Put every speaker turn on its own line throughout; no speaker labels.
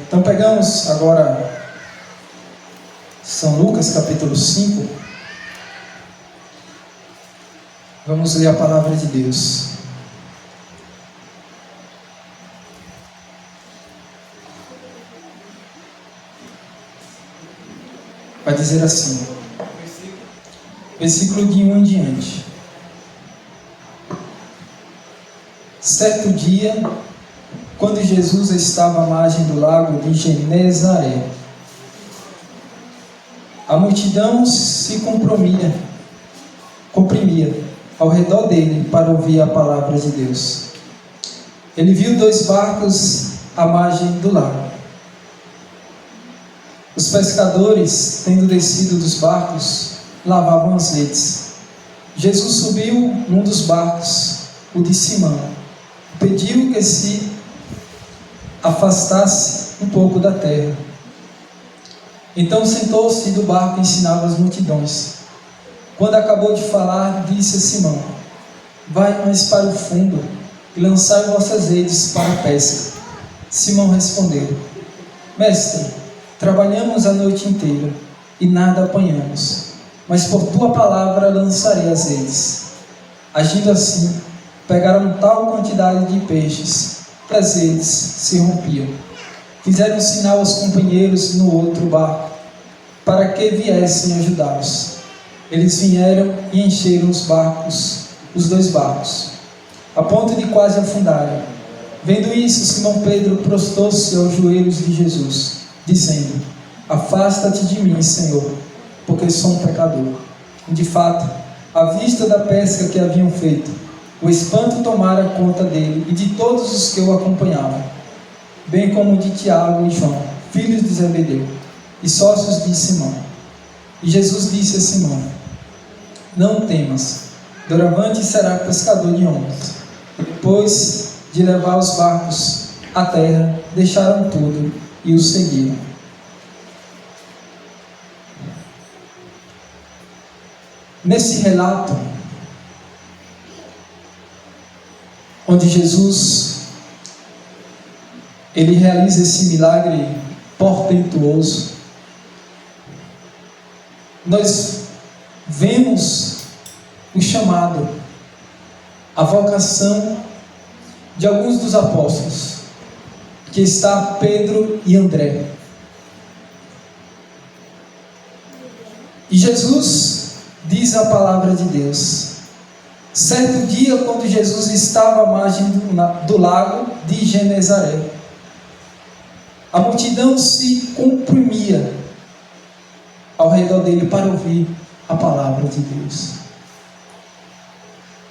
Então pegamos agora São Lucas capítulo 5. Vamos ler a palavra de Deus. Vai dizer assim, versículo de 1 em diante. Certo dia, quando Jesus estava à margem do lago de Genezaré, a multidão se comprimia ao redor dele para ouvir a palavra de Deus. Ele viu 2 barcos à margem do lago. Os pescadores, tendo descido dos barcos, lavavam as redes. Jesus subiu num dos barcos, o de Simão, pediu que se afastasse um pouco da terra. Então sentou-se do barco e ensinava as multidões. Quando acabou de falar, disse a Simão: vai mais para o fundo e lançai vossas redes para a pesca. Simão respondeu: Mestre, trabalhamos a noite inteira e nada apanhamos, mas por tua palavra lançarei as redes. Agindo assim, pegaram tal quantidade de peixes que as redes se rompiam. Fizeram sinal aos companheiros no outro barco para que viessem ajudá-los. Eles vieram e encheram os 2 barcos, a ponto de quase afundarem. Vendo isso, Simão Pedro prostrou-se aos joelhos de Jesus, dizendo: afasta-te de mim, Senhor, porque sou um pecador. De fato, à vista da pesca que haviam feito, o espanto tomara conta dele e de todos os que o acompanhavam, bem como de Tiago e João, filhos de Zebedeu, e sócios de Simão. E Jesus disse a Simão: não temas, doravante será pescador de homens. E depois de levar os barcos à terra, deixaram tudo e o seguiram. Nesse relato, onde Jesus ele realiza esse milagre portentoso, nós vemos o chamado, a vocação de alguns dos apóstolos, que está Pedro e André. E Jesus diz a palavra de Deus: certo dia, quando Jesus estava à margem do lago de Genezaré, a multidão se comprimia ao redor dele para ouvir a palavra de Deus.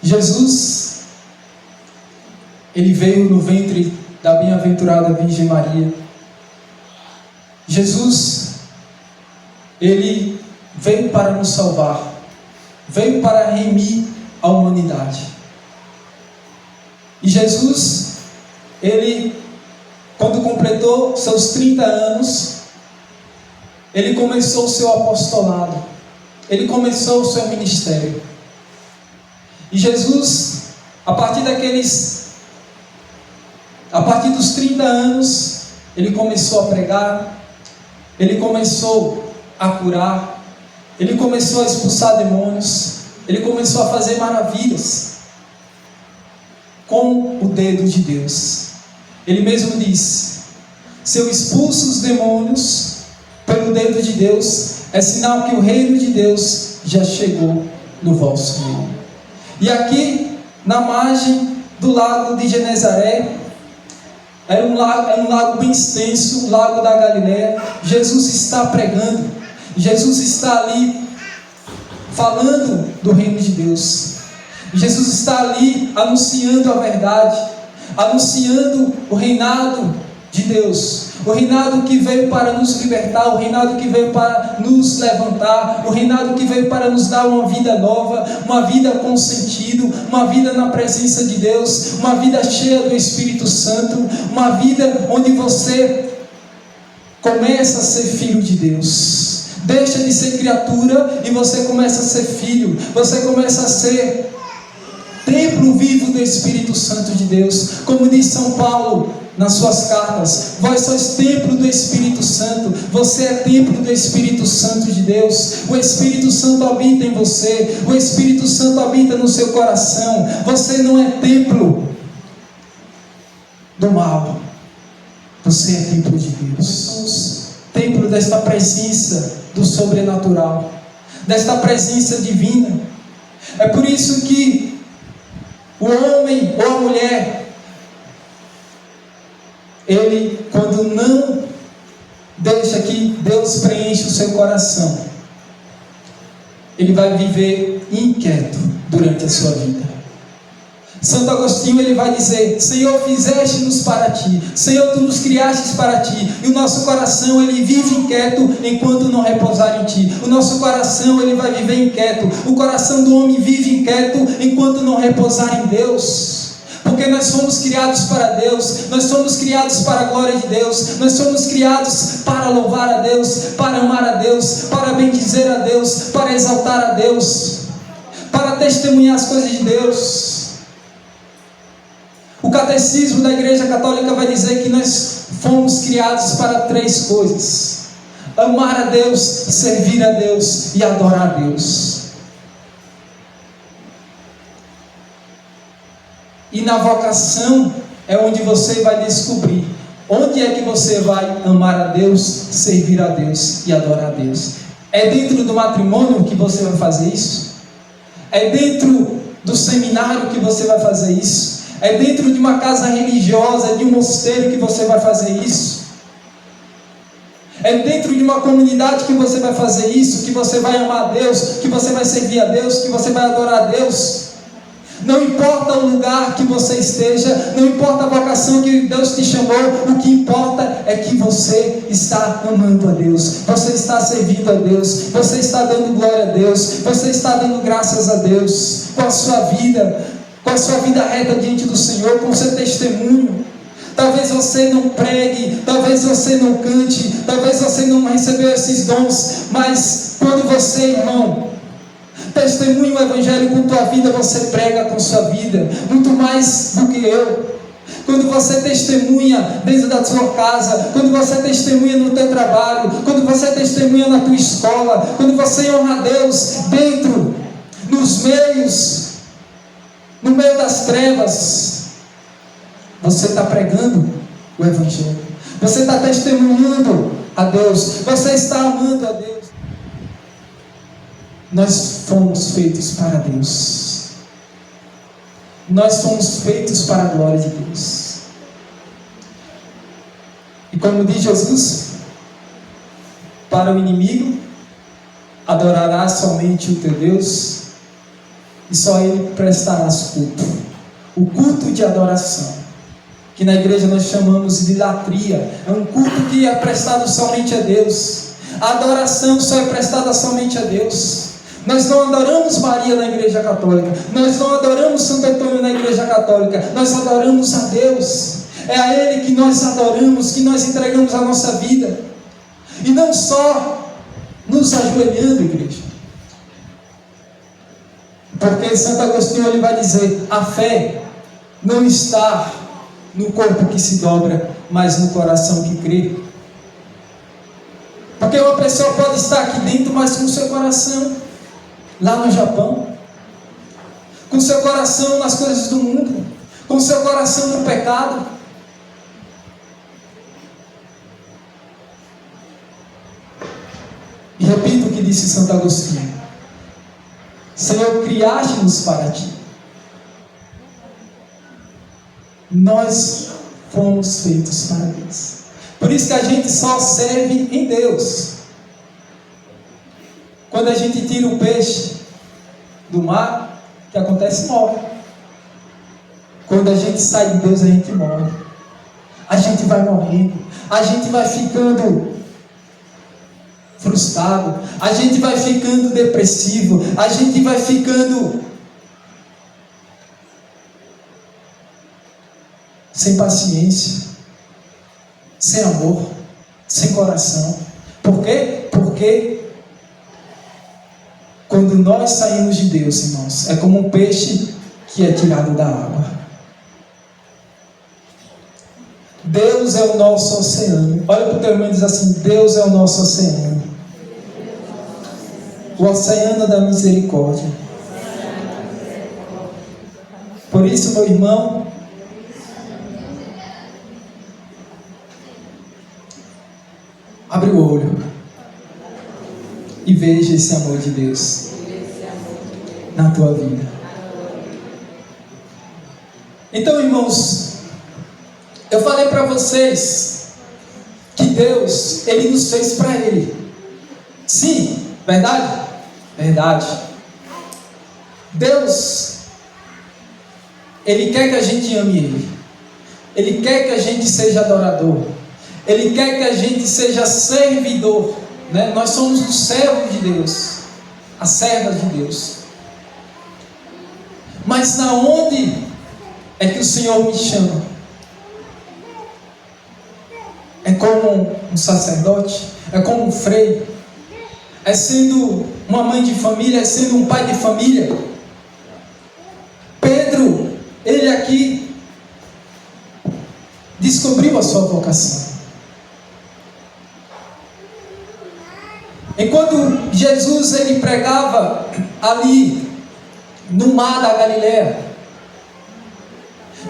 Jesus, ele veio no ventre da bem-aventurada Virgem Maria. Jesus, ele veio para nos salvar, veio para remir a humanidade. E Jesus, ele, quando completou seus 30 anos, ele começou o seu apostolado, ele começou o seu ministério. E Jesus, a partir dos 30 anos, ele começou a pregar, ele começou a curar, ele começou a expulsar demônios, ele começou a fazer maravilhas com o dedo de Deus. Ele mesmo disse: se eu expulso os demônios pelo dedo de Deus, é sinal que o reino de Deus já chegou no vosso meio. E aqui, na margem do lago de Genezaré, era um lago bem extenso, o lago da Galileia. Jesus está pregando, Jesus está ali falando do reino de Deus. Jesus está ali anunciando a verdade, anunciando o reinado de Deus, o reinado que veio para nos libertar, o reinado que veio para nos levantar, o reinado que veio para nos dar uma vida nova, uma vida com sentido, uma vida na presença de Deus, uma vida cheia do Espírito Santo, uma vida onde você começa a ser filho de Deus, deixa de ser criatura e você começa a ser filho, você começa a ser templo templo vivo do Espírito Santo de Deus. Como diz São Paulo nas suas cartas, vós sois templo do Espírito Santo. Você é templo do Espírito Santo de Deus. O Espírito Santo habita em você. O Espírito Santo habita no seu coração. Você não é templo do mal. Você é templo de Deus. Somos templo desta presença do sobrenatural, desta presença divina. É por isso que o homem ou a mulher, ele, quando não deixa que Deus preencha o seu coração, ele vai viver inquieto durante a sua vida. Santo Agostinho, ele vai dizer: Senhor, fizeste-nos para ti, Senhor, tu nos criastes para ti, e o nosso coração, ele vive inquieto enquanto não repousar em ti. O nosso coração, ele vai viver inquieto. O coração do homem vive inquieto enquanto não repousar em Deus. Porque nós somos criados para Deus, nós somos criados para a glória de Deus, nós somos criados para louvar a Deus, para amar a Deus, para bendizer a Deus, para exaltar a Deus, para testemunhar as coisas de Deus. O catecismo da Igreja Católica vai dizer que nós fomos criados para 3 coisas: amar a Deus, servir a Deus e adorar a Deus. E na vocação é onde você vai descobrir onde é que você vai amar a Deus, servir a Deus e adorar a Deus. É dentro do matrimônio que você vai fazer isso? É dentro do seminário que você vai fazer isso? É dentro de uma casa religiosa, de um mosteiro que você vai fazer isso? É dentro de uma comunidade que você vai fazer isso, que você vai amar a Deus, que você vai servir a Deus, que você vai adorar a Deus? Não importa o lugar que você esteja, não importa a vocação que Deus te chamou, o que importa é que você está amando a Deus, você está servindo a Deus, você está dando glória a Deus, você está dando graças a Deus, com a sua vida reta diante do Senhor, com o seu testemunho. Talvez você não pregue, talvez você não cante, talvez você não recebeu esses dons, mas quando você, irmão, testemunha o Evangelho com tua vida, você prega com sua vida, muito mais do que eu. Quando você testemunha dentro da sua casa, quando você testemunha no teu trabalho, quando você testemunha na tua escola, quando você honra a Deus dentro, nos meios, no meio das trevas, você está pregando o Evangelho, você está testemunhando a Deus, você está amando a Deus. Nós fomos feitos para Deus. Nós fomos feitos para a glória de Deus. E como diz Jesus, para o inimigo, adorarás somente o teu Deus, e só Ele prestarás culto. O culto de adoração, que na igreja nós chamamos de latria, é um culto que é prestado somente a Deus. A adoração só é prestada somente a Deus. Nós não adoramos Maria na Igreja Católica, nós não adoramos Santo Antônio na Igreja Católica, nós adoramos a Deus. É a Ele que nós adoramos, que nós entregamos a nossa vida. E não só nos ajoelhando, igreja. Porque Santo Agostinho, ele vai dizer: a fé não está no corpo que se dobra, mas no coração que crê. Porque uma pessoa pode estar aqui dentro, mas com o seu coração lá no Japão, com seu coração nas coisas do mundo, com seu coração no pecado. E repito o que disse Santo Agostinho: Senhor, criaste-nos para ti. Nós fomos feitos para Deus. Por isso que a gente só serve em Deus. Quando a gente tira o peixe do mar, o que acontece? Morre. Quando a gente sai de Deus, a gente morre. A gente vai morrendo. A gente vai ficando frustrado. A gente vai ficando depressivo. A gente vai ficando sem paciência, sem amor, sem coração. Por quê? Porque quando nós saímos de Deus, irmãos, é como um peixe que é tirado da água. Deus é o nosso oceano. Olha para o teu irmão e diz assim: Deus é o nosso oceano. O oceano da misericórdia. Por isso, meu irmão, abre o olho e veja esse amor de Deus na tua vida. Então, irmãos, eu falei para vocês que Deus, Ele nos fez para Ele. Sim, verdade? Verdade. Deus, Ele quer que a gente ame Ele. Ele quer que a gente seja adorador. Ele quer que a gente seja servidor, né? Nós somos os servos de Deus, as servas de Deus. Mas na onde é que o Senhor me chama? É como um sacerdote? É como um freio? É sendo uma mãe de família? É sendo um pai de família? Pedro, ele aqui descobriu a sua vocação. Enquanto Jesus ele pregava ali no mar da Galileia,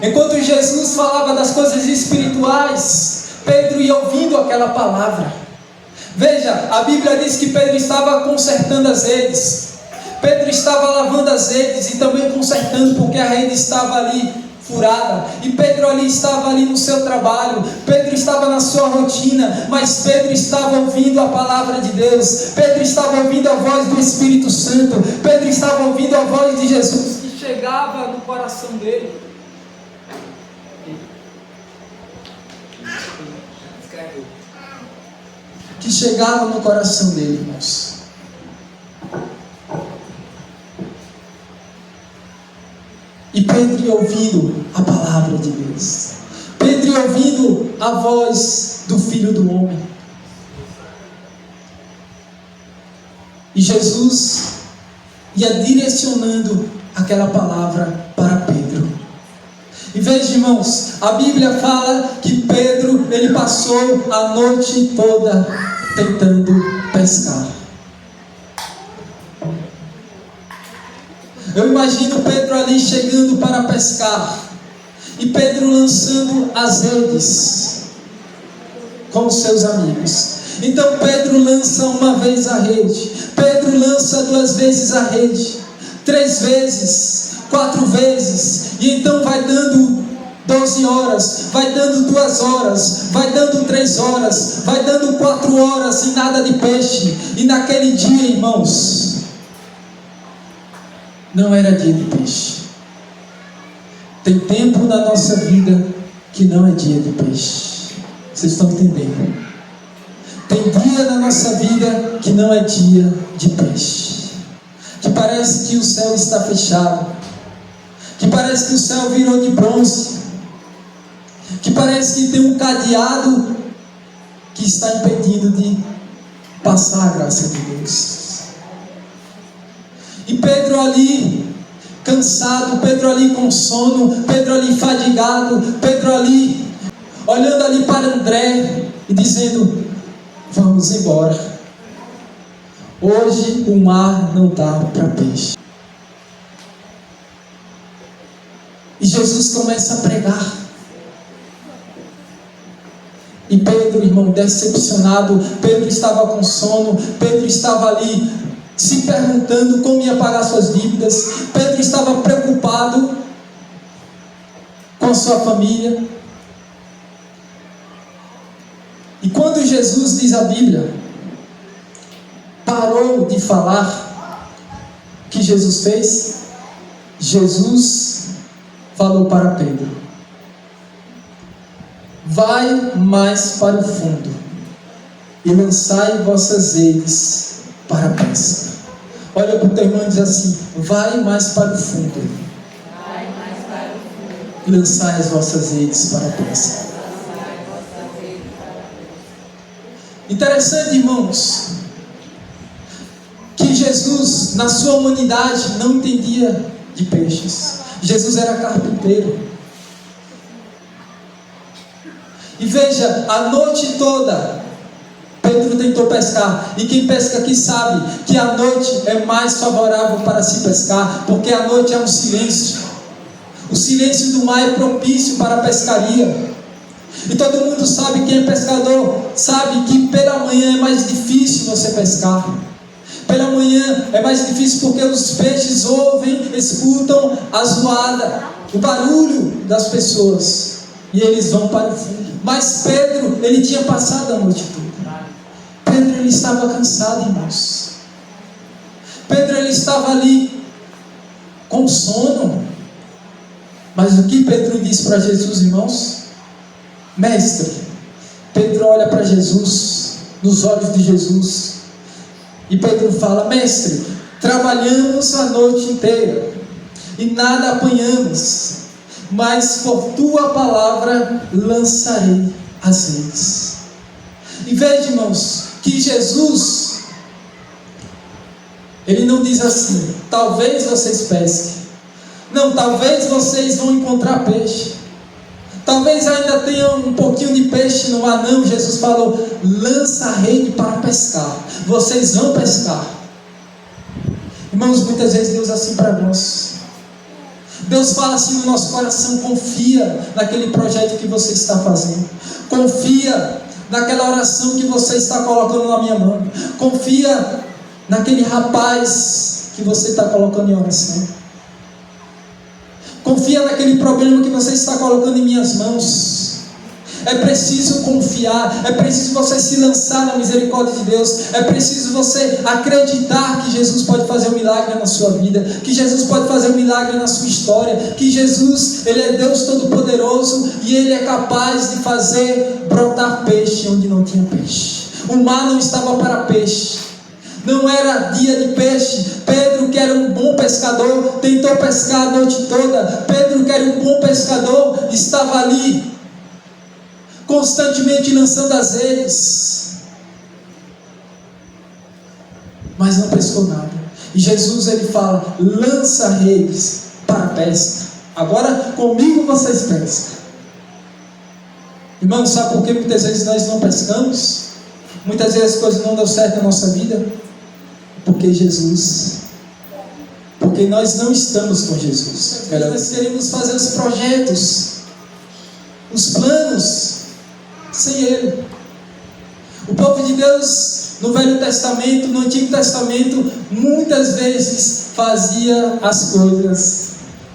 enquanto Jesus falava das coisas espirituais, Pedro ia ouvindo aquela palavra. Veja, a Bíblia diz que Pedro estava consertando as redes. Pedro estava lavando as redes e também consertando, porque a rede estava ali furada. E Pedro ali estava ali no seu trabalho. Pedro estava na sua rotina. Mas Pedro estava ouvindo a palavra de Deus. Pedro estava ouvindo a voz do Espírito Santo. Pedro estava ouvindo a voz de Jesus, que chegava no coração dele. Que chegava no coração dele, irmãos. E Pedro ia ouvindo a palavra de Deus. Pedro ia ouvindo a voz do Filho do Homem. E Jesus ia direcionando aquela palavra para Pedro. E veja, irmãos, a Bíblia fala que Pedro, ele passou a noite toda tentando pescar. Eu imagino Pedro ali chegando para pescar, e Pedro lançando as redes com os seus amigos. Então Pedro lança uma vez a rede, Pedro lança 2 vezes a rede, 3 vezes, 4 vezes, e então vai dando 12 horas, vai dando 2 horas, vai dando 3 horas, vai dando 4 horas e nada de peixe. E naquele dia, irmãos, não era dia de peixe. Tem tempo na nossa vida que não é dia de peixe. Vocês estão entendendo? Tem dia na nossa vida que não é dia de peixe. Que parece que o céu está fechado. Que parece que o céu virou de bronze. Que parece que tem um cadeado que está impedindo de passar a graça de Deus. E Pedro ali cansado, Pedro ali com sono, Pedro ali fadigado, Pedro ali olhando ali para André e dizendo: vamos embora, hoje o mar não dá para peixe. E Jesus começa a pregar. E Pedro, irmão, decepcionado, Pedro estava com sono, Pedro estava ali se perguntando como ia pagar suas dívidas. Pedro estava preocupado com a sua família. E quando Jesus, diz a Bíblia, parou de falar, o que Jesus fez? Jesus falou para Pedro: vai mais para o fundo e lançai vossas redes para a pesca. Olha para o teu irmão e diz assim: vai mais para o fundo e lançai as vossas redes para a pesca. Interessante, irmãos, que Jesus, na sua humanidade, não entendia de peixes. Jesus era carpinteiro. E veja, a noite toda Pedro tentou pescar. E quem pesca aqui sabe que a noite é mais favorável para se pescar, porque a noite é um silêncio. O silêncio do mar é propício para a pescaria. E todo mundo sabe, quem é pescador sabe que pela manhã é mais difícil você pescar. Pela manhã é mais difícil porque os peixes ouvem, escutam a zoada, o barulho das pessoas, e eles vão para o fundo. Mas Pedro, ele tinha passado a noite toda. Pedro, ele estava cansado, irmãos. Pedro, ele estava ali com sono. Mas o que Pedro disse para Jesus, irmãos? Mestre. Pedro olha para Jesus, nos olhos de Jesus, e Pedro fala: mestre, trabalhamos a noite inteira e nada apanhamos, mas por tua palavra lançarei as redes. E veja, irmãos, que Jesus, ele não diz assim: talvez vocês pesquem. Não, talvez vocês vão encontrar peixe. Talvez ainda tenha um pouquinho de peixe no mar. Não, Jesus falou: lança a rede para pescar. Vocês vão pescar. Irmãos, muitas vezes Deus é assim para nós. Deus fala assim no nosso coração: confia naquele projeto que você está fazendo. Confia naquela oração que você está colocando na minha mão. Confia naquele rapaz que você está colocando em oração. Confia naquele problema que você está colocando em minhas mãos. É preciso confiar. É preciso você se lançar na misericórdia de Deus. É preciso você acreditar que Jesus pode fazer um milagre na sua vida, que Jesus pode fazer um milagre na sua história, que Jesus, Ele é Deus Todo-Poderoso e Ele é capaz de fazer brotar peixe onde não tinha peixe. O mar não estava para peixe. Não era dia de peixe. Pedro, que era um bom pescador, tentou pescar a noite toda. Pedro, que era um bom pescador, estava ali constantemente lançando as redes, mas não pescou nada. E Jesus, ele fala: lança redes para a pesca. Agora comigo vocês pescam. Irmão, sabe por que muitas vezes nós não pescamos? Muitas vezes as coisas não dão certo na nossa vida. Porque nós não estamos com Jesus. Nós queremos fazer os projetos, os planos, sem Ele. O povo de Deus, no Velho Testamento, no Antigo Testamento, muitas vezes fazia as coisas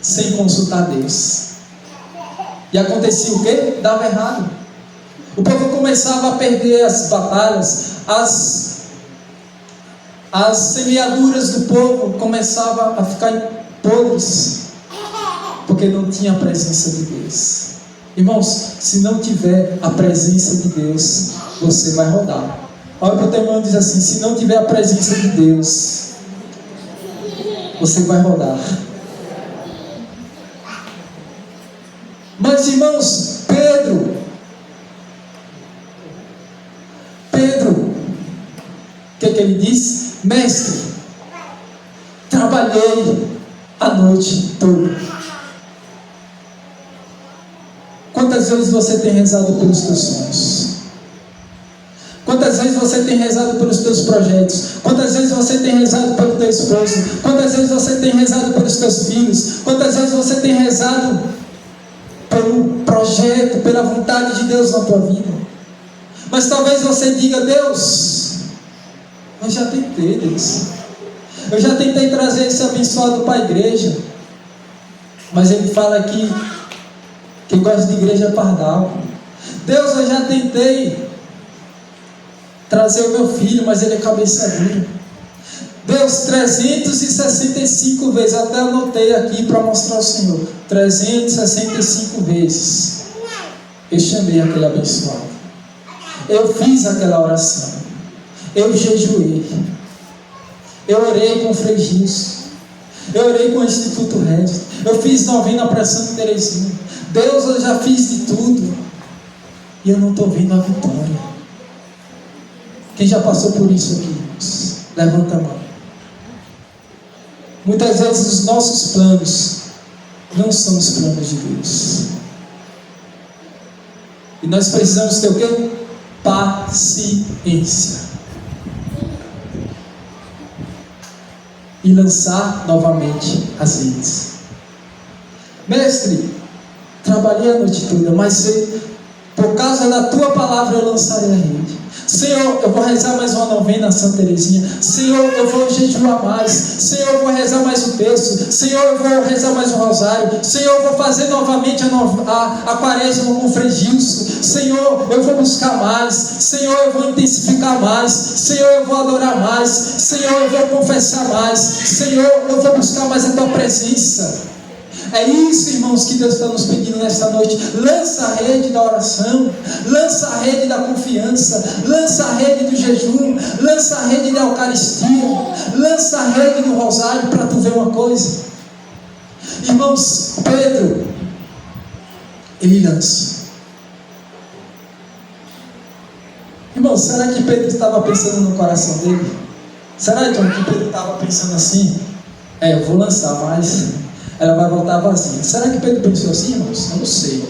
sem consultar Deus. E acontecia o quê? Dava errado. O povo começava a perder as batalhas, as semeaduras do povo começavam a ficar podres, porque não tinha a presença de Deus. Irmãos, se não tiver a presença de Deus, você vai rodar. Olha para o teu irmão e diz assim: se não tiver a presença de Deus, você vai rodar. Mas, irmãos, Pedro, o que ele diz? Mestre, trabalhei a noite toda. Quantas vezes você tem rezado pelos teus sonhos? Quantas vezes você tem rezado pelos teus projetos? Quantas vezes você tem rezado pelo teu esposo? Quantas vezes você tem rezado pelos teus filhos? Quantas vezes você tem rezado pelo projeto, pela vontade de Deus na tua vida? Mas talvez você diga: Deus, eu já tentei, Deus. Eu já tentei trazer esse abençoado para a igreja. Mas ele fala aqui que gosta de igreja pardal. Deus, eu já tentei trazer o meu filho, mas ele é cabeça dura. Deus, 365 vezes, até anotei aqui para mostrar ao Senhor, 365 vezes eu chamei aquele abençoado. Eu fiz aquela oração. Eu jejuei. Eu orei com o Frei Gilson. Eu orei com o Instituto Regis. Eu fiz novena para Santa Teresinha. Deus, eu já fiz de tudo e eu não estou vendo a vitória. Quem já passou por isso aqui, irmãos? Levanta a mão. Muitas vezes os nossos planos não são os planos de Deus. E nós precisamos ter o quê? Paciência. E lançar novamente as redes. Mestre, trabalhei a noite toda, mas por causa da tua palavra eu lançarei a rede. Senhor, eu vou rezar mais uma novena, Santa Teresinha. Senhor, eu vou jejuar mais. Senhor, eu vou rezar mais o terço. Senhor, eu vou rezar mais o rosário. Senhor, eu vou fazer novamente a quaresma com o Frei Gilson. Senhor, eu vou buscar mais. Senhor, eu vou intensificar mais. Senhor, eu vou adorar mais. Senhor, eu vou confessar mais. Senhor, eu vou buscar mais a tua presença. É isso, irmãos, que Deus está nos pedindo nesta noite. Lança a rede da oração, lança a rede da confiança, lança a rede do jejum, lança a rede da Eucaristia, lança a rede do rosário, para tu ver uma coisa. Irmãos, Pedro, ele lança. Irmãos, será que Pedro estava pensando no coração dele? Será, então, que Pedro estava pensando assim? Eu vou lançar, mas ela vai voltar vazia. Será que Pedro pensou assim, irmãos? Eu não sei.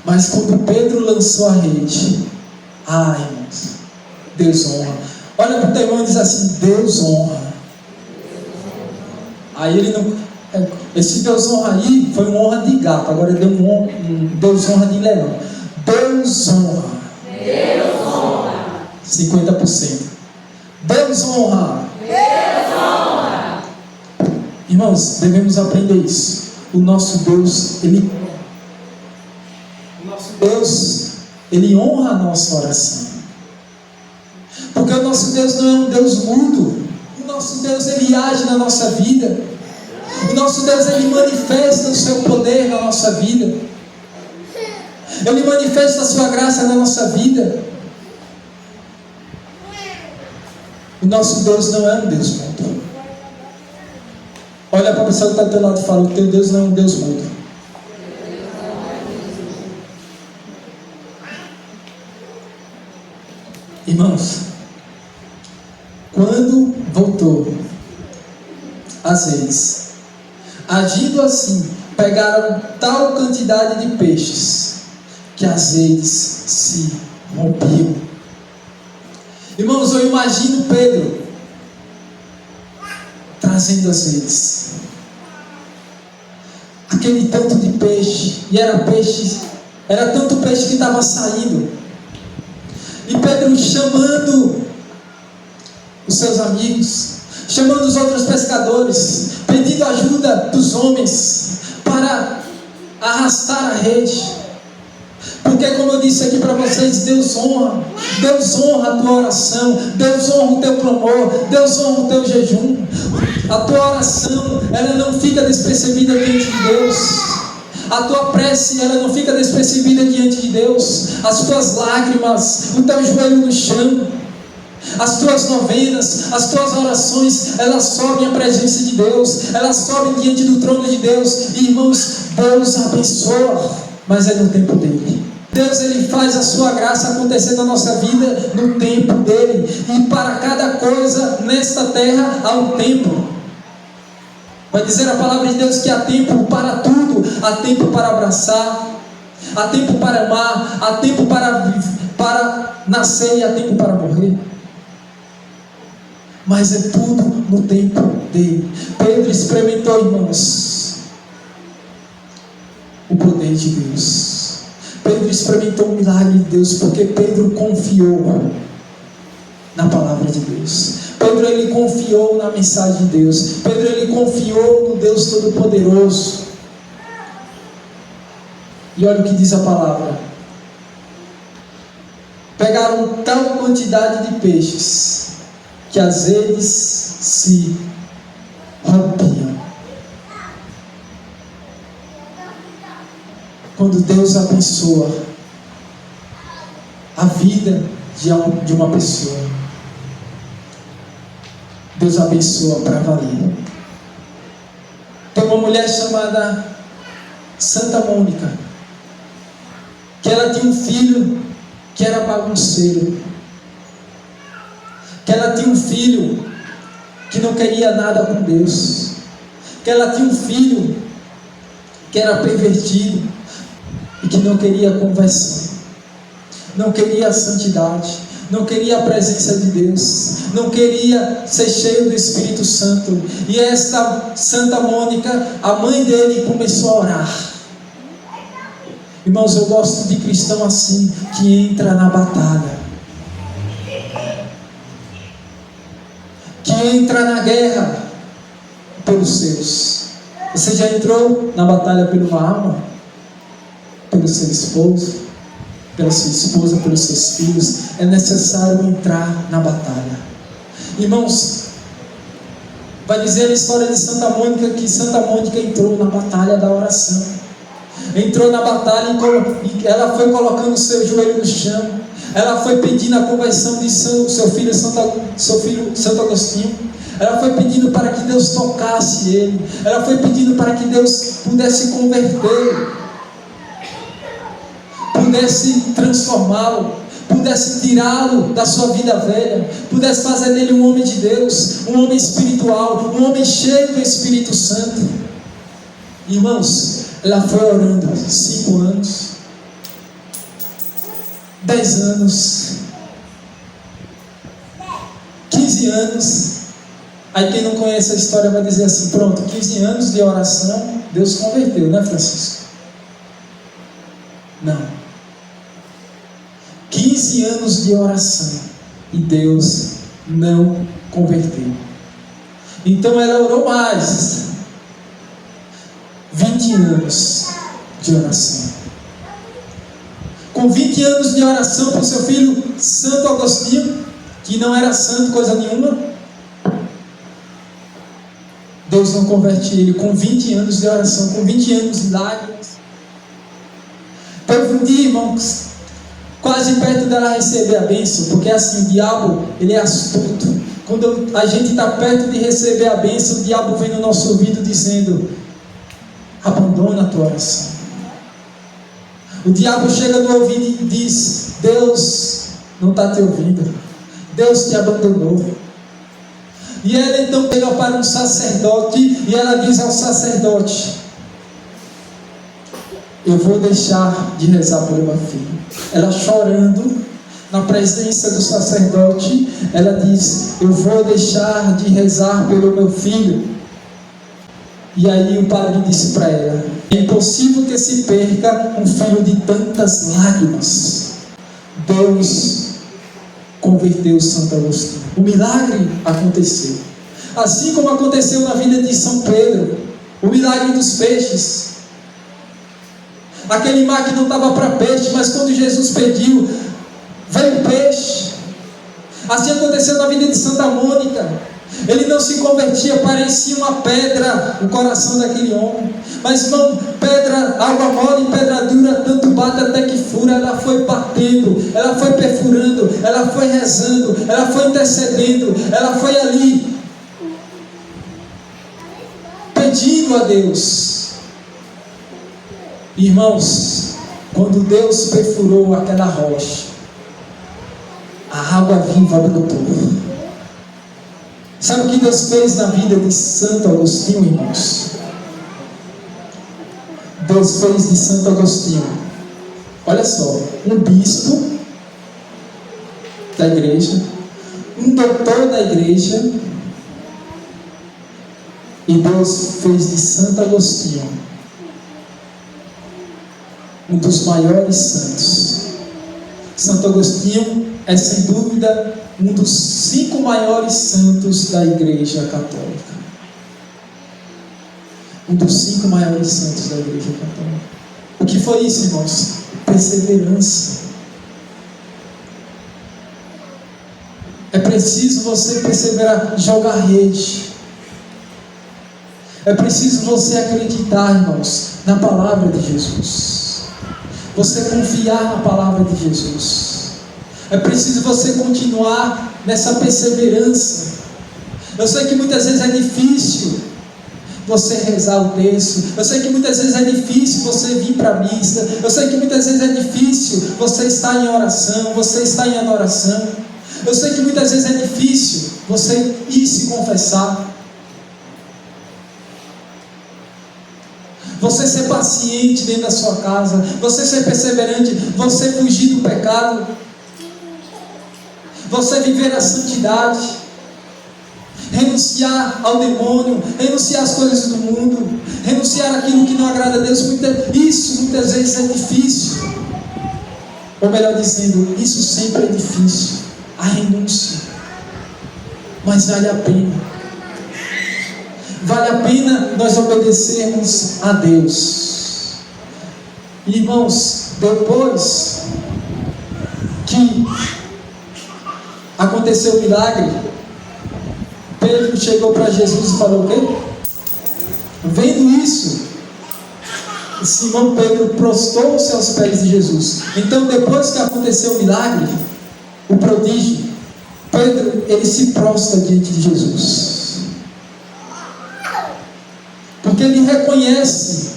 Mas quando Pedro lançou a rede, irmãos, Deus honra. Olha para o teu irmão e diz assim: Deus honra. Aí ele não. Esse Deus honra aí foi uma honra de gato. Agora deu um Deus honra de leão. Deus honra.
Deus honra.
50%. Deus honra.
Deus honra.
Irmãos, devemos aprender isso. O nosso Deus, Ele honra a nossa oração. Porque o nosso Deus não é um Deus mudo. O nosso Deus, Ele age na nossa vida. O nosso Deus, Ele manifesta o seu poder na nossa vida. Ele manifesta a sua graça na nossa vida. O nosso Deus não é um Deus mudo. Olha para a pessoa que está do teu lado e fala: o teu Deus não é um Deus mudo. Irmãos, quando voltou as redes, agindo assim, pegaram tal quantidade de peixes que as redes se rompiam. Irmãos, eu imagino Pedro trazendo as redes, aquele tanto de peixe, e era tanto peixe que estava saindo, e Pedro chamando os seus amigos, chamando os outros pescadores, pedindo ajuda dos homens para arrastar a rede. Porque, como eu disse aqui para vocês, Deus honra a tua oração, Deus honra o teu clamor, Deus honra o teu jejum. A tua oração, ela não fica despercebida diante de Deus. A tua prece, ela não fica despercebida diante de Deus. As tuas lágrimas, o teu joelho no chão, as tuas novenas, as tuas orações, elas sobem à presença de Deus, elas sobem diante do trono de Deus. E, irmãos, Deus abençoa, mas é no tempo dele. Deus, Ele faz a sua graça acontecer na nossa vida no tempo dele. E para cada coisa nesta terra há um tempo. Vai dizer a palavra de Deus que há tempo para tudo. Há tempo para abraçar, há tempo para amar, há tempo para nascer e há tempo para morrer. Mas é tudo no tempo dele. Pedro experimentou, irmãos, o poder de Deus. Pedro experimentou o milagre de Deus, porque Pedro confiou na palavra de Deus. Pedro, ele confiou na mensagem de Deus. Pedro, ele confiou no Deus Todo-Poderoso. E olha o que diz a palavra: pegaram tal quantidade de peixes que as redes se rompiam. Quando Deus abençoa a vida de uma pessoa, Deus abençoa para valer. Tem uma mulher chamada Santa Mônica, que ela tinha um filho que era bagunceiro, que ela tinha um filho que não queria nada com Deus, que ela tinha um filho que era pervertido e que não queria conversão, não queria a santidade, não queria a presença de Deus, não queria ser cheio do Espírito Santo. E esta Santa Mônica, a mãe dele, começou a orar. Irmãos, eu gosto de cristão assim, que entra na batalha, que entra na guerra pelos seus. Você já entrou na batalha por uma alma? Pelo seu esposo, pela sua esposa, pelos seus filhos? É necessário entrar na batalha. Irmãos, vai dizer a história de Santa Mônica, que Santa Mônica entrou na batalha da oração. Entrou na batalha e ela foi colocando o seu joelho no chão. Ela foi pedindo a conversão de seu filho Santo Agostinho. Ela foi pedindo para que Deus tocasse ele. Ela foi pedindo para que Deus pudesse convertê-lo, pudesse transformá-lo, pudesse tirá-lo da sua vida velha, pudesse fazer dele um homem de Deus, um homem espiritual, um homem cheio do Espírito Santo. Irmãos, ela foi orando 5 anos, 10 anos, 15 anos. Aí quem não conhece a história vai dizer assim: pronto, 15 anos de oração, Deus converteu, né, Francisco? Não. 15 anos de oração e Deus não converteu. Então ela orou mais 20 anos de oração. Com 20 anos de oração para o seu filho Santo Agostinho, que não era santo coisa nenhuma, Deus não convertia ele. Com 20 anos de oração, com 20 anos de lágrimas. Teve um dia, irmãos, quase perto dela receber a bênção, porque assim, o diabo, ele é astuto. Quando a gente está perto de receber a bênção, o diabo vem no nosso ouvido dizendo: abandona a tua oração. O diabo chega no ouvido e diz: Deus não está te ouvindo, Deus te abandonou. E ela então chega para um sacerdote e ela diz ao sacerdote: eu vou deixar de rezar pelo meu filho. Ela chorando na presença do sacerdote, ela diz: eu vou deixar de rezar pelo meu filho. E aí o padre disse para ela: é impossível que se perca um filho de tantas lágrimas. Deus converteu Santo Agostinho. O milagre aconteceu. Assim como aconteceu na vida de São Pedro, o milagre dos peixes. Aquele mar que não estava para peixe, mas quando Jesus pediu, veio peixe. Assim aconteceu na vida de Santa Mônica. Ele não se convertia, parecia uma pedra o coração daquele homem. Mas irmão, pedra, água mole e pedra dura, tanto bate até que fura. Ela foi batendo, ela foi perfurando, ela foi rezando, ela foi intercedendo, ela foi ali pedindo a Deus. Irmãos, quando Deus perfurou aquela rocha, a água viva brotou. Sabe o que Deus fez na vida de Santo Agostinho, irmãos? Deus fez de Santo Agostinho, olha só, um bispo da igreja, um doutor da igreja, e Deus fez de Santo Agostinho um dos maiores santos. Santo Agostinho é sem dúvida um dos 5 maiores santos da Igreja Católica. Um dos 5 maiores santos da Igreja Católica. O que foi isso, irmãos? Perseverança. É preciso você perseverar, jogar rede. É preciso você acreditar, irmãos, na palavra de Jesus. Você confiar na palavra de Jesus. É preciso você continuar nessa perseverança. Eu sei que muitas vezes é difícil você rezar o texto. Eu sei que muitas vezes é difícil você vir para a missa. Eu sei que muitas vezes é difícil você estar em oração, você estar em adoração. Eu sei que muitas vezes é difícil você ir se confessar, você ser paciente dentro da sua casa, você ser perseverante, você fugir do pecado, você viver a santidade, renunciar ao demônio, renunciar às coisas do mundo, renunciar àquilo que não agrada a Deus. Isso muitas vezes é difícil, ou melhor dizendo, isso sempre é difícil, a renúncia, mas vale a pena. Vale a pena nós obedecermos a Deus. Irmãos, depois que aconteceu o milagre, Pedro chegou para Jesus e falou o quê? Vendo isso, Simão Pedro prostrou-se aos pés de Jesus. Então, depois que aconteceu o milagre, o prodígio, Pedro, ele se prostra diante de Jesus, porque ele reconhece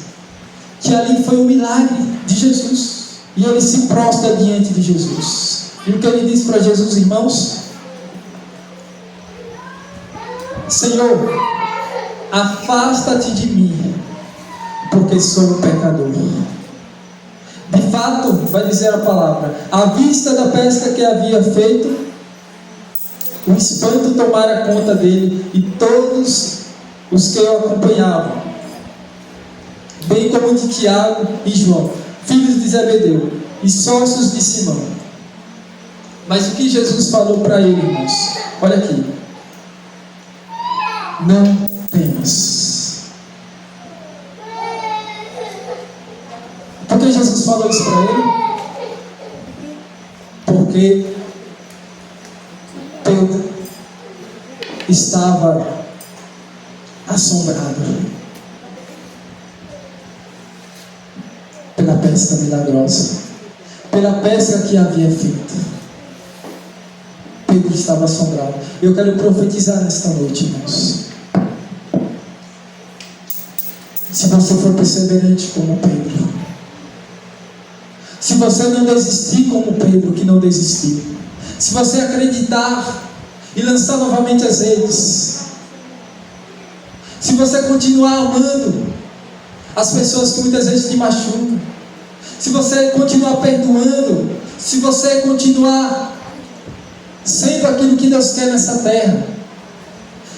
que ali foi um milagre de Jesus, e ele se prostra diante de Jesus. E o que ele diz para Jesus, irmãos? Senhor, afasta-te de mim, porque sou um pecador. De fato, vai dizer a palavra, à vista da pesca que havia feito, o espanto tomara conta dele e todos os que o acompanhavam, bem como de Tiago e João, filhos de Zebedeu e sócios de Simão. Mas o que Jesus falou para ele, irmãos? Olha aqui: não temas. Por que Jesus falou isso para ele? Porque Pedro estava assombrado pela pesca milagrosa, pela pesca que havia feito. Pedro estava assombrado. Eu quero profetizar nesta noite, irmãos. Se você for perseverante como Pedro, se você não desistir como Pedro, que não desistiu, se você acreditar e lançar novamente as redes, se você continuar amando as pessoas que muitas vezes te machucam, se você continuar perdoando, se você continuar sendo aquilo que Deus quer nessa terra,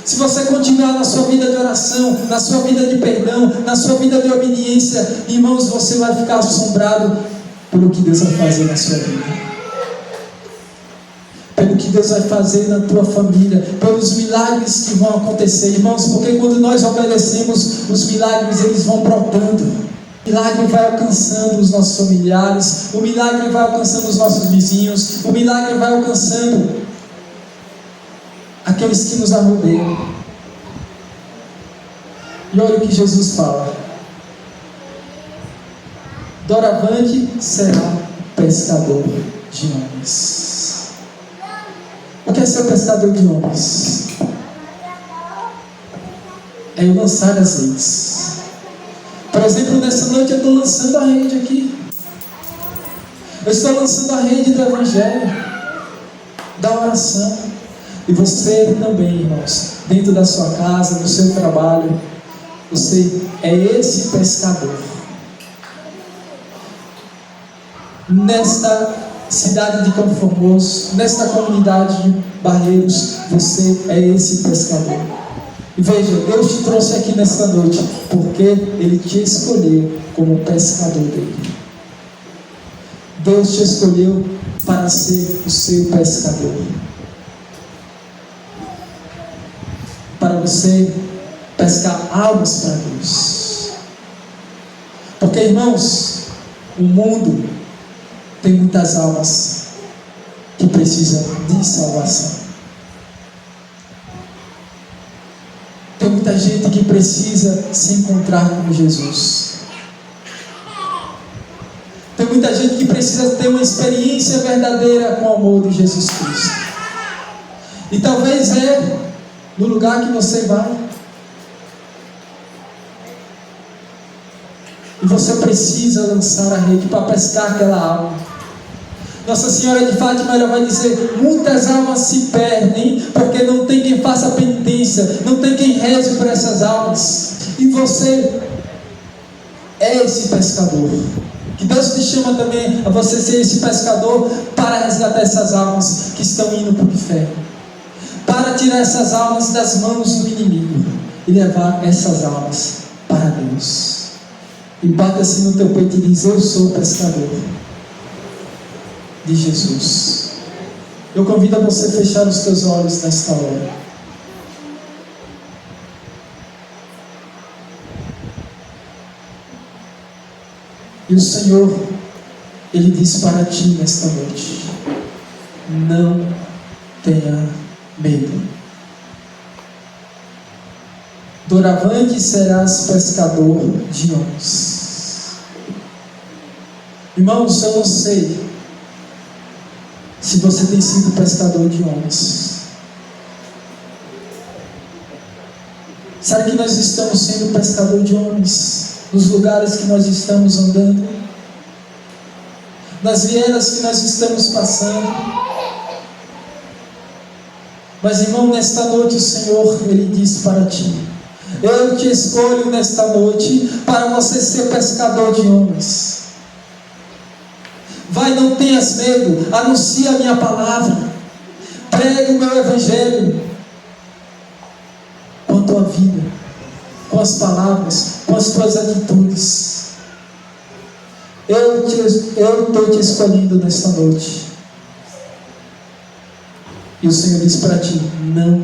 se você continuar na sua vida de oração, na sua vida de perdão, na sua vida de obediência, irmãos, você vai ficar assombrado pelo que Deus vai fazer na sua vida, pelo que Deus vai fazer na tua família, pelos milagres que vão acontecer, irmãos, porque quando nós obedecemos, os milagres eles vão brotando. O milagre vai alcançando os nossos familiares, o milagre vai alcançando os nossos vizinhos, o milagre vai alcançando aqueles que nos rodeiam. E olha o que Jesus fala: doravante será pescador de homens. O que é ser pescador de homens? É eu lançar as redes. Por exemplo, nessa noite eu estou lançando a rede aqui. Eu estou lançando a rede do Evangelho, da oração. E você também, irmãos, dentro da sua casa, no seu trabalho, você é esse pescador. Nesta cidade de Campo Formoso, nesta comunidade de Barreiros, você é esse pescador. E veja, Deus te trouxe aqui nesta noite porque Ele te escolheu como pescador dele. Deus te escolheu para ser o seu pescador, para você pescar almas para Deus. Porque, irmãos, o mundo tem muitas almas que precisam de salvação. Tem muita gente que precisa se encontrar com Jesus. Tem muita gente que precisa ter uma experiência verdadeira com o amor de Jesus Cristo. E talvez no lugar que você vai, e você precisa lançar a rede para pescar aquela alma. Nossa Senhora de Fátima, ela vai dizer: muitas almas se perdem porque não tem quem faça penitência, não tem quem reze por essas almas. E você é esse pescador. Que Deus te chama também a você ser esse pescador para resgatar essas almas que estão indo para o inferno, para tirar essas almas das mãos do inimigo e levar essas almas para Deus. E bata-se no teu peito e diz: eu sou pescador de Jesus. Eu convido a você a fechar os teus olhos nesta hora. E o Senhor, Ele diz para ti nesta noite: não tenha medo. Doravante serás pescador de homens. Irmãos, eu não sei se você tem sido pescador de homens. Será que nós estamos sendo pescador de homens nos lugares que nós estamos andando, nas vielas que nós estamos passando? Mas, irmão, nesta noite o Senhor, Ele diz para ti: eu te escolho nesta noite para você ser pescador de homens. Vai, não tenhas medo, anuncia a minha palavra, pregue o meu evangelho com a tua vida, com as palavras, com as tuas atitudes. Eu estou te escolhendo nesta noite. E o Senhor diz para ti: não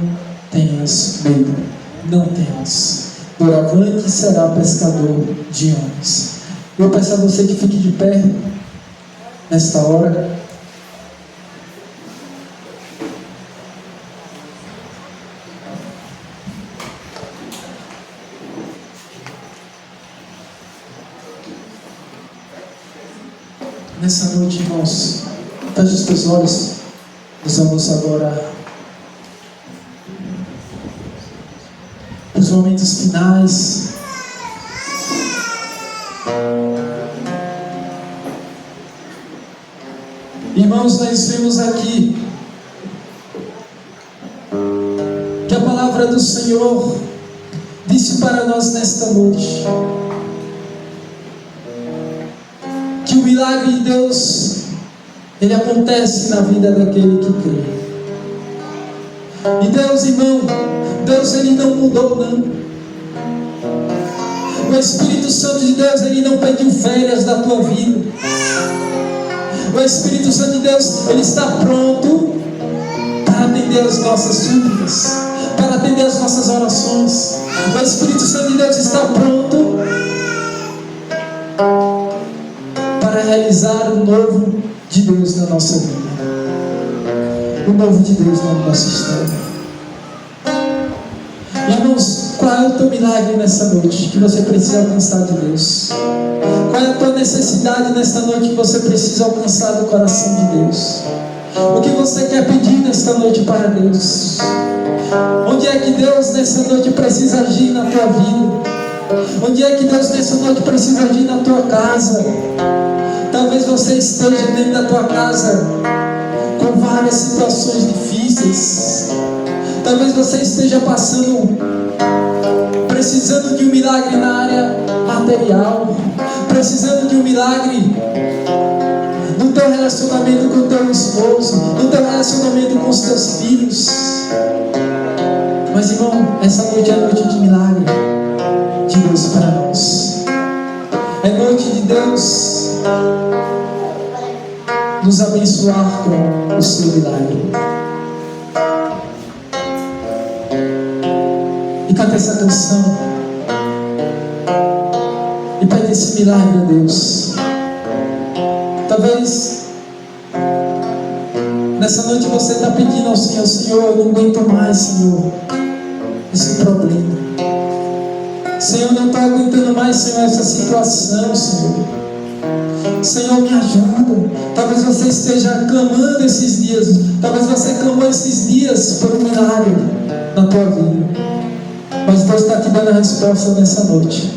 tenhas medo, não temas. Doravante será pescador de homens. Eu peço a você que fique de pé nesta hora. Nessa noite, irmãos, feche os teus olhos. Nós vamos agora os momentos finais. Irmãos, nós vemos aqui que a palavra do Senhor disse para nós nesta noite que o milagre de Deus, ele acontece na vida daquele que crê. E Deus, irmão, Deus, Ele não mudou, não. O Espírito Santo de Deus, Ele não pediu férias da tua vida. O Espírito Santo de Deus, Ele está pronto para atender as nossas súplicas, para atender as nossas orações. O Espírito Santo de Deus está pronto para realizar o novo de Deus na nossa vida, o novo de Deus na nossa história. Irmãos, qual é o teu milagre nessa noite que você precisa alcançar de Deus? Qual é a tua necessidade nesta noite que você precisa alcançar do coração de Deus? O que você quer pedir nesta noite para Deus? Onde é que Deus nessa noite precisa agir na tua vida? Onde é que Deus nessa noite precisa agir na tua casa? Talvez você esteja dentro da tua casa com várias situações difíceis. Talvez você esteja precisando de um milagre na área material, precisando de um milagre no teu relacionamento com o teu esposo, no teu relacionamento com os teus filhos. Mas, irmão, essa noite é noite de milagre de Deus para nós. É noite de Deus nos abençoar com o seu milagre. E canta essa canção e pede esse milagre a Deus. Talvez nessa noite você está pedindo ao Senhor: Senhor, eu não aguento mais, Senhor, esse problema. Senhor, eu não estou aguentando mais, Senhor, essa situação, Senhor. Senhor, me ajuda. Talvez você esteja clamando esses dias. Talvez você clamou esses dias por um milagre na tua vida. Mas Deus está te dando a resposta nessa noite.